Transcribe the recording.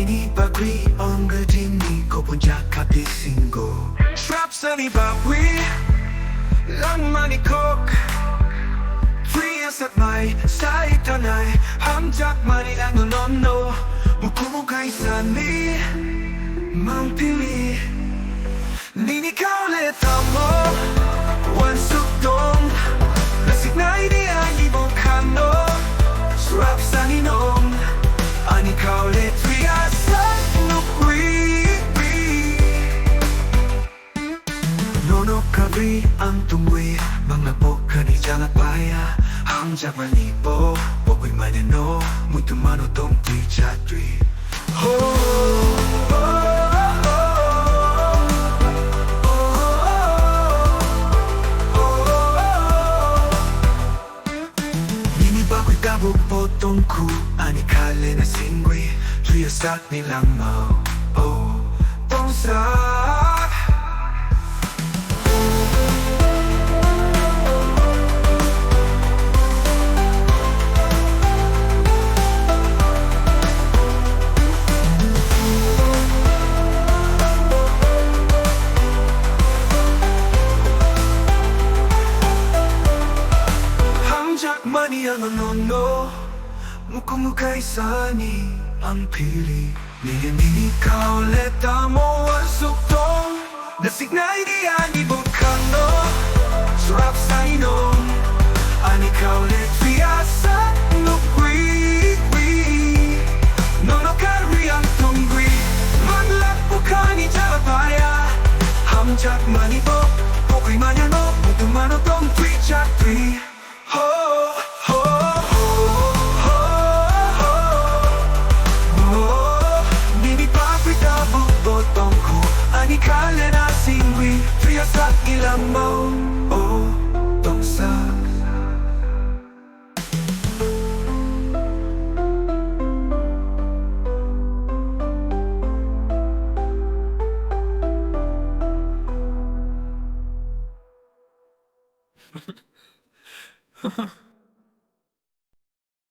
Nini bagwi ang gadini ko punjak kapisingo Trap sa ni bagwi lang manikok Free as at may sa itanay Hamjak mani ang nono Mukumukay sa ni Mampili Nini kauleta mo Wansukdong Lasik na idean ibong kano Surap sa ninong Ani kaulit riasan nukwi Nono kabri ang THWi Mga boka ni jangat paya Hamjak manipo Bokoy manino Muito mano tong THWi Nini bakoy kabuk potong ku Ani kale na singwi THWi SAKNI lang mau tong sa Mani ang nono Mukumukay sa ni ang pili Nini kauleta mo ang suktong Nasik na idean ibong kano Surap sa inong Ani kaulit riasa nukwi Nono kari ang THWi Manlakpo ka ni jalapaya Hamjak manipo Pokoy manyano Mutumano tong THWi Ani kale na singwi THWi SAKNI lang mau tong sa Ha ha.